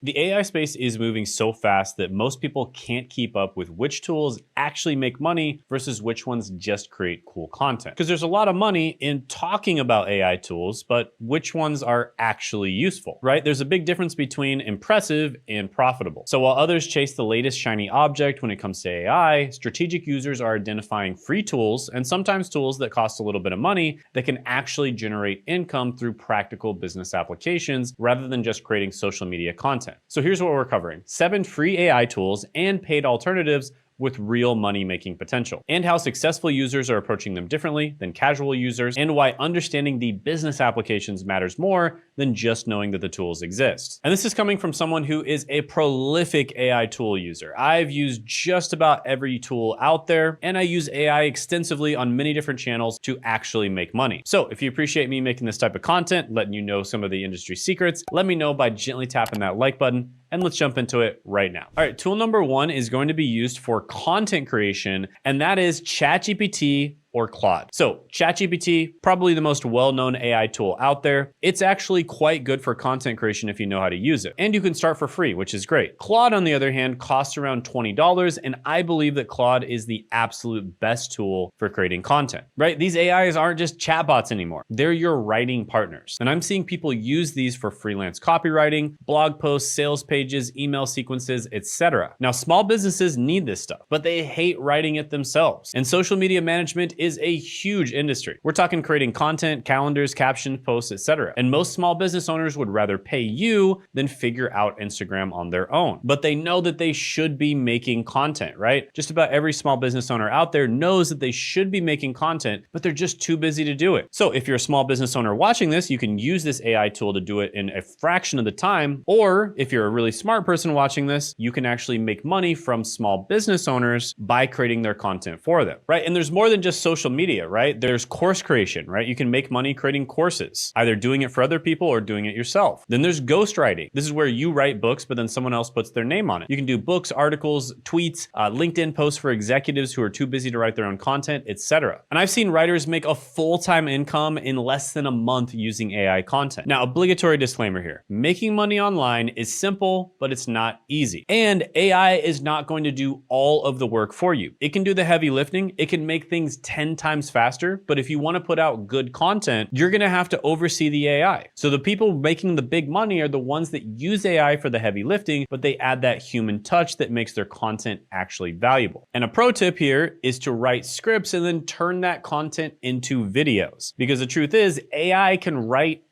The AI space is moving so fast that most people can't keep up with which tools actually make money versus which ones just create cool content. Because there's a lot of money in talking about AI tools, but which ones are actually useful, right? There's a big difference between impressive and profitable. So while others chase the latest shiny object when it comes to AI, strategic users are identifying free tools and sometimes tools that cost a little bit of money that can actually generate income through practical business applications rather than just creating social media content. So here's what we're covering: 7 free AI tools and paid alternatives with real money-making potential, and how successful users are approaching them differently than casual users, and why understanding the business applications matters more than just knowing that the tools exist. And this is coming from someone who is a prolific AI tool user. I've used just about every tool out there, and I use AI extensively on many different channels to actually make money. So if you appreciate me making this type of content, letting you know some of the industry secrets, let me know by gently tapping that like button, and let's jump into it right now. All right, tool number 1 is going to be used for content creation, and that is ChatGPT or Claude. So ChatGPT, probably the most well-known AI tool out there. It's actually quite good for content creation if you know how to use it. And you can start for free, which is great. Claude, on the other hand, costs around $20, and I believe that Claude is the absolute best tool for creating content, right? These AIs aren't just chatbots anymore. They're your writing partners. And I'm seeing people use these for freelance copywriting, blog posts, sales pages, email sequences, etc. Now, small businesses need this stuff, but they hate writing it themselves. And social media management is a huge industry. We're talking creating content, calendars, captions, posts, etc. And most small business owners would rather pay you than figure out Instagram on their own. But they know that they should be making content, right? Just about every small business owner out there knows that they should be making content, but they're just too busy to do it. So if you're a small business owner watching this, you can use this AI tool to do it in a fraction of the time. Or if you're a really smart person watching this, you can actually make money from small business owners by creating their content for them, right? And there's more than just social media, right? There's course creation, right? You can make money creating courses, either doing it for other people or doing it yourself. Then there's ghostwriting. This is where you write books, but then someone else puts their name on it. You can do books, articles, tweets, LinkedIn posts for executives who are too busy to write their own content, etc. And I've seen writers make a full-time income in less than a month using AI content. Now, obligatory disclaimer here: making money online is simple, but it's not easy. And AI is not going to do all of the work for you. It can do the heavy lifting. It can make things 10 times faster, but if you want to put out good content, you're going to have to oversee the AI. So the people making the big money are the ones that use AI for the heavy lifting, but they add that human touch that makes their content actually valuable. And a pro tip here is to write scripts and then turn that content into videos. Because the truth is, AI can write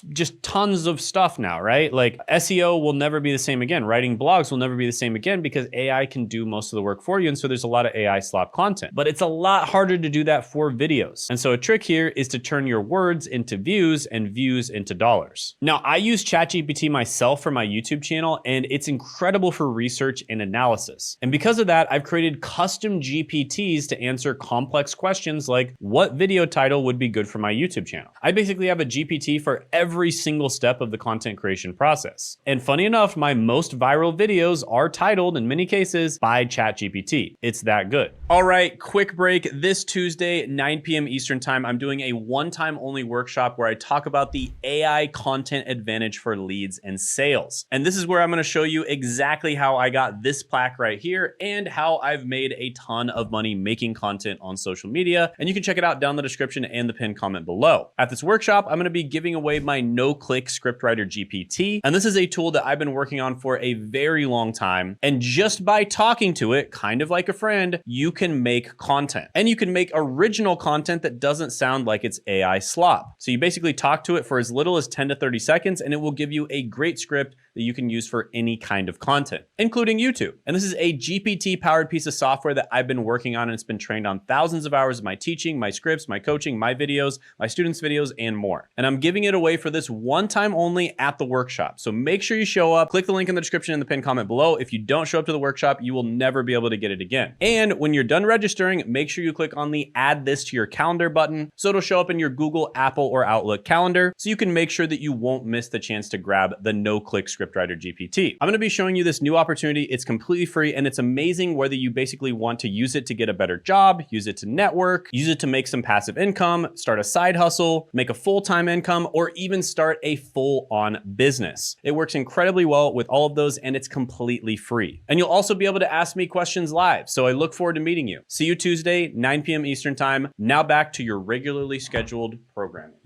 just tons of stuff now, right? Like SEO will never be the same again. Writing blogs will never be the same again because AI can do most of the work for you. And so there's a lot of AI slop content, but it's a lot harder to do that for videos. And so a trick here is to turn your words into views and views into dollars. Now, I use ChatGPT myself for my YouTube channel, and it's incredible for research and analysis. And because of that, I've created custom GPTs to answer complex questions like what video title would be good for my YouTube channel. I basically have a GPT for every single step of the content creation process. And funny enough, my most viral videos are titled, in many cases, by ChatGPT. It's that good. All right, quick break. This Tuesday, 9 p.m. Eastern time, I'm doing a one-time only workshop where I talk about the AI content advantage for leads and sales. And this is where I'm going to show you exactly how I got this plaque right here and how I've made a ton of money making content on social media. And you can check it out down in the description and the pinned comment below. At this workshop, I'm going to be giving away my no-click scriptwriter GPT. And this is a tool that I've been working on for a very long time. And just by talking to it, kind of like a friend, you can make content. And you can make original content that doesn't sound like it's AI slop. So you basically talk to it for as little as 10 to 30 seconds, and it will give you a great script that you can use for any kind of content, including YouTube. And this is a GPT-powered piece of software that I've been working on, and it's been trained on thousands of hours of my teaching, my scripts, my coaching, my videos, my students' videos, and more. And I'm giving it away for this one time only at the workshop. So make sure you show up. Click the link in the description in the pinned comment below. If you don't show up to the workshop, you will never be able to get it again. And when you're done registering, make sure you click on the add this to your calendar button so it'll show up in your Google, Apple, or Outlook calendar so you can make sure that you won't miss the chance to grab the no-click script scriptwriter GPT. I'm gonna be showing you this new opportunity. It's completely free and it's amazing whether you basically want to use it to get a better job, use it to network, use it to make some passive income, start a side hustle, make a full-time income, or even start a full-on business. It works incredibly well with all of those and it's completely free. And you'll also be able to ask me questions live. So I look forward to meeting you. See you Tuesday, 9 p.m. Eastern time. Now back to your regularly scheduled programming.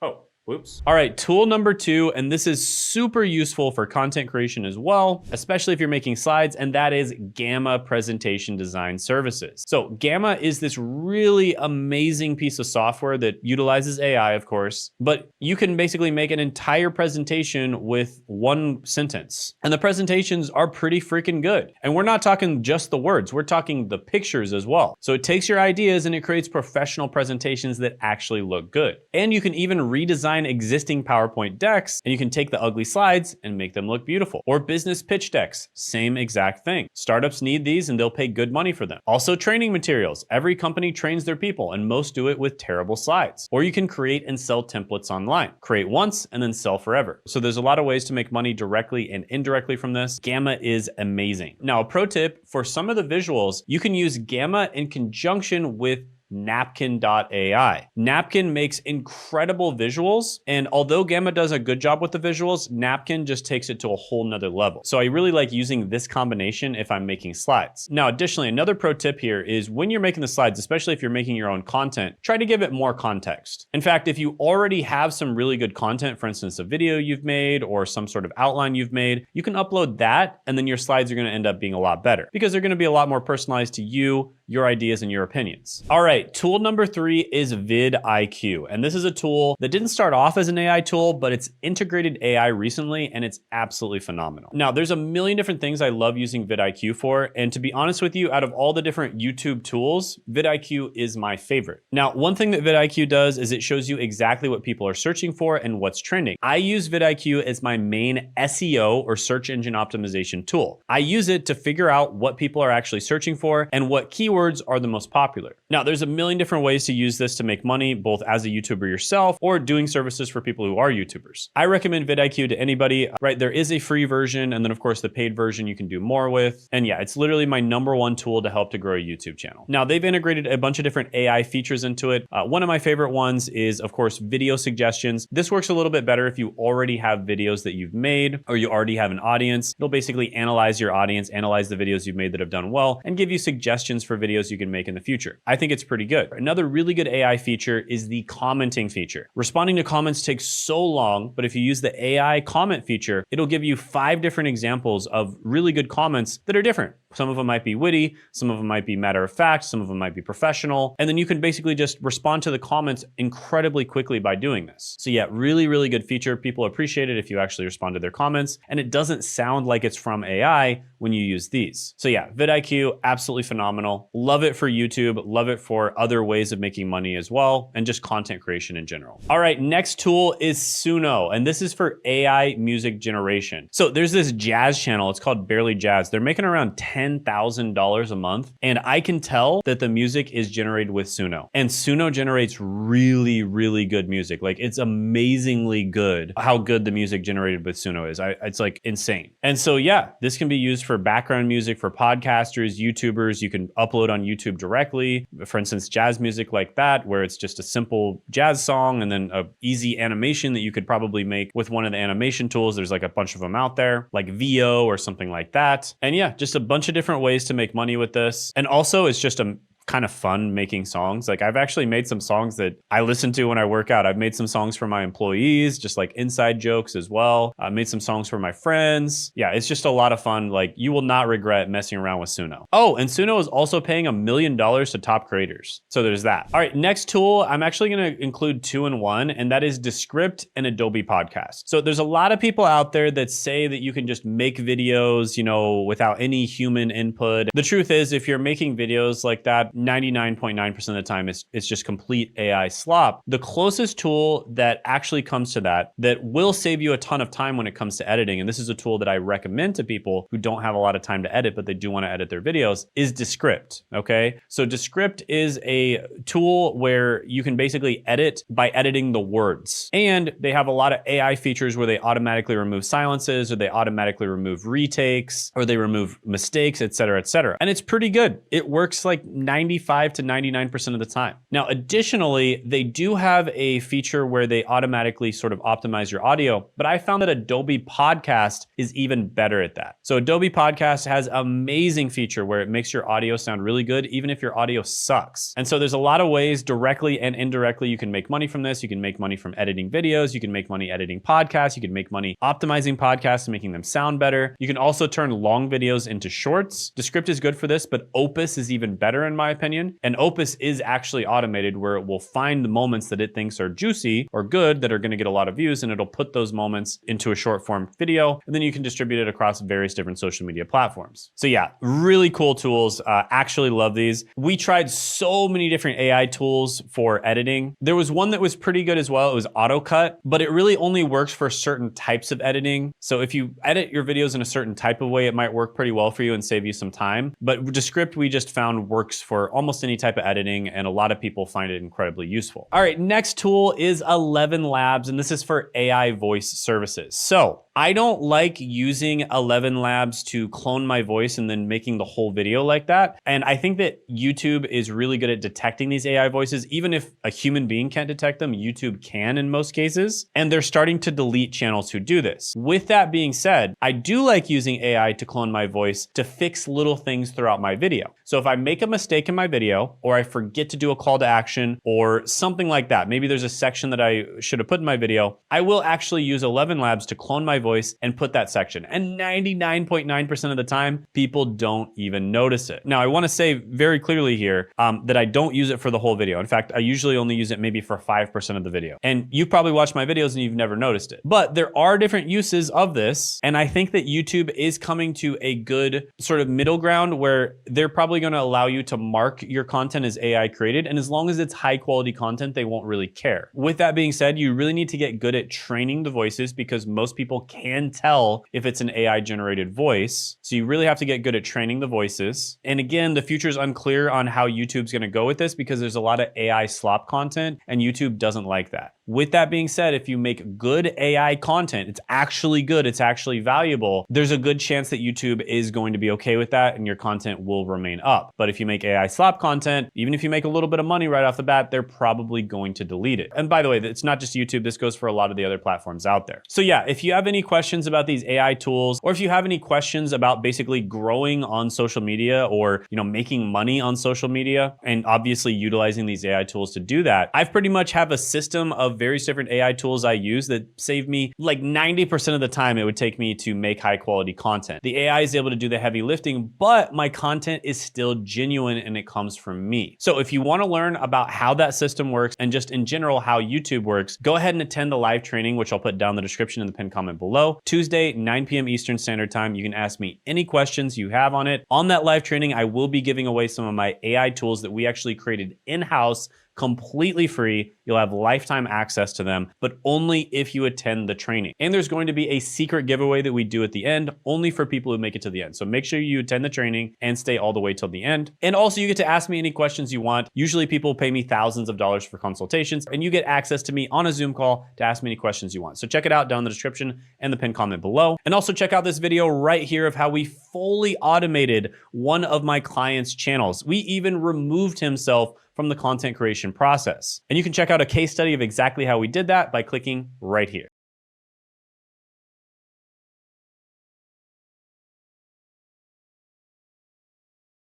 Oh, whoops. All right, tool number 2, and this is super useful for content creation as well, especially if you're making slides, and that is Gamma Presentation Design Services. So Gamma is this really amazing piece of software that utilizes AI, of course, but you can basically make an entire presentation with one sentence. And the presentations are pretty freaking good. And we're not talking just the words, we're talking the pictures as well. So it takes your ideas and it creates professional presentations that actually look good. And you can even redesign existing PowerPoint decks, and you can take the ugly slides and make them look beautiful. Or business pitch decks, same exact thing. Startups need these and they'll pay good money for them. Also training materials. Every company trains their people and most do it with terrible slides. Or you can create and sell templates online. Create once and then sell forever. So there's a lot of ways to make money directly and indirectly from this. Gamma is amazing. Now, a pro tip, for some of the visuals, you can use Gamma in conjunction with Napkin.ai. Napkin makes incredible visuals, and although Gamma does a good job with the visuals, Napkin just takes it to a whole nother level. So I really like using this combination if I'm making slides. Now, additionally, another pro tip here is when you're making the slides, especially if you're making your own content, try to give it more context. In fact, if you already have some really good content, for instance, a video you've made or some sort of outline you've made, you can upload that, and then your slides are gonna end up being a lot better because they're gonna be a lot more personalized to you, your ideas, and your opinions. All right, tool number 3 is vidIQ. And this is a tool that didn't start off as an AI tool, but it's integrated AI recently, and it's absolutely phenomenal. Now, there's a million different things I love using vidIQ for, and to be honest with you, out of all the different YouTube tools, vidIQ is my favorite. Now, one thing that vidIQ does is it shows you exactly what people are searching for and what's trending. I use vidIQ as my main SEO or search engine optimization tool. I use it to figure out what people are actually searching for and what keywords are the most popular. Now, there's a million different ways to use this to make money, both as a YouTuber yourself or doing services for people who are YouTubers. I recommend vidIQ to anybody, right? There is a free version, and then of course the paid version you can do more with. And yeah, it's literally my #1 tool to help to grow a YouTube channel. Now, they've integrated a bunch of different AI features into it. One of my favorite ones is, of course, video suggestions. This works a little bit better if you already have videos that you've made or you already have an audience. It'll basically analyze your audience, analyze the videos you've made that have done well, and give you suggestions for videos you can make in the future. I think it's pretty good. Another really good AI feature is the commenting feature. Responding to comments takes so long, but if you use the AI comment feature, it'll give you 5 different examples of really good comments that are different. Some of them might be witty, some of them might be matter of fact, some of them might be professional, and then you can basically just respond to the comments incredibly quickly by doing this. So yeah, really, really good feature. People appreciate it if you actually respond to their comments, and it doesn't sound like it's from AI when you use these. So yeah, vidIQ, absolutely phenomenal. Love it for YouTube, love it for other ways of making money as well, and just content creation in general. All right, next tool is Suno, and this is for AI music generation. So there's this jazz channel, it's called Barely Jazz. They're making around $10,000 a month, and I can tell that the music is generated with Suno. And Suno generates really, really good music. Like, it's amazingly good how good the music generated with Suno is. It's like insane. And so yeah, this can be used for background music for podcasters, YouTubers. You can upload on YouTube directly. For instance, jazz music like that, where it's just a simple jazz song and then a easy animation that you could probably make with one of the animation tools. There's like a bunch of them out there, like VO or something like that. And yeah, just a bunch of different ways to make money with this. And also it's just a kind of fun making songs. Like, I've actually made some songs that I listen to when I work out. I've made some songs for my employees, just like inside jokes as well. I made some songs for my friends. Yeah, it's just a lot of fun. Like, you will not regret messing around with Suno. Oh, and Suno is also paying $1 million to top creators. So there's that. All right, next tool, I'm actually gonna include 2 in 1, and that is Descript and Adobe Podcast. So there's a lot of people out there that say that you can just make videos, you know, without any human input. The truth is, if you're making videos like that, 99.9% of the time, it's just complete AI slop. The closest tool that actually comes to that will save you a ton of time when it comes to editing, and this is a tool that I recommend to people who don't have a lot of time to edit, but they do want to edit their videos, is Descript, okay? So Descript is a tool where you can basically edit by editing the words. And they have a lot of AI features where they automatically remove silences, or they automatically remove retakes, or they remove mistakes, et cetera, et cetera. And it's pretty good. It works like 95 to 99% of the time. Now, additionally, they do have a feature where they automatically sort of optimize your audio, but I found that Adobe Podcast is even better at that. So Adobe Podcast has an amazing feature where it makes your audio sound really good, even if your audio sucks. And so there's a lot of ways, directly and indirectly, you can make money from this. You can make money from editing videos. You can make money editing podcasts. You can make money optimizing podcasts and making them sound better. You can also turn long videos into shorts. Descript is good for this, but Opus is even better in my opinion. And Opus is actually automated where it will find the moments that it thinks are juicy or good that are going to get a lot of views, and it'll put those moments into a short form video, and then you can distribute it across various different social media platforms. So yeah, really cool tools. Actually love these. We tried so many different AI tools for editing. There was one that was pretty good as well. It was AutoCut, but it really only works for certain types of editing. So if you edit your videos in a certain type of way, it might work pretty well for you and save you some time. But Descript, we just found, works for almost any type of editing, and a lot of people find it incredibly useful. All right, next tool is 11 Labs, and this is for AI voice services. So I don't like using 11 Labs to clone my voice and then making the whole video like that. And I think that YouTube is really good at detecting these AI voices. Even if a human being can't detect them, YouTube can in most cases. And they're starting to delete channels who do this. With that being said, I do like using AI to clone my voice to fix little things throughout my video. So if I make a mistake in my video, or I forget to do a call to action or something like that, maybe there's a section that I should have put in my video, I will actually use 11 Labs to clone my voice and put that section. And 99.9% of the time, people don't even notice it. Now, I want to say very clearly here that I don't use it for the whole video. In fact, I usually only use it maybe for 5% of the video. And you've probably watched my videos and you've never noticed it. But there are different uses of this. And I think that YouTube is coming to a good sort of middle ground where they're probably going to allow you to mark your content as AI created. And as long as it's high quality content, they won't really care. With that being said, you really need to get good at training the voices, because most people can tell if it's an AI generated voice. So you really have to get good at training the voices. And again, the future is unclear on how YouTube's going to go with this, because there's a lot of AI slop content and YouTube doesn't like that. With that being said, if you make good AI content, it's actually good, it's actually valuable, there's a good chance that YouTube is going to be okay with that and your content will remain up. But if you make AI slop content, even if you make a little bit of money right off the bat, they're probably going to delete it. And by the way, it's not just YouTube, this goes for a lot of the other platforms out there. So yeah, if you have any questions about these AI tools, or if you have any questions about basically growing on social media, or making money on social media, and obviously utilizing these AI tools to do that, I've pretty much have a system of various different AI tools I use that save me like 90% of the time it would take me to make high quality content. The AI is able to do the heavy lifting, but my content is still genuine and it comes from me. So if you want to learn about how that system works and just in general how YouTube works, go ahead and attend the live training, which I'll put down in the description in the pinned comment below. Tuesday, 9 p.m. Eastern Standard Time. You can ask me any questions you have on it. On that live training, I will be giving away some of my AI tools that we actually created in-house, completely free. You'll have lifetime access to them, but only if you attend the training. And there's going to be a secret giveaway that we do at the end, only for people who make it to the end. So make sure you attend the training and stay all the way till the end. And also you get to ask me any questions you want. Usually people pay me thousands of dollars for consultations, and you get access to me on a Zoom call to ask me any questions you want. So check it out down in the description and the pinned comment below. And also check out this video right here of how we fully automated one of my clients' channels. We even removed himself from the content creation process. And you can check out a case study of exactly how we did that by clicking right here.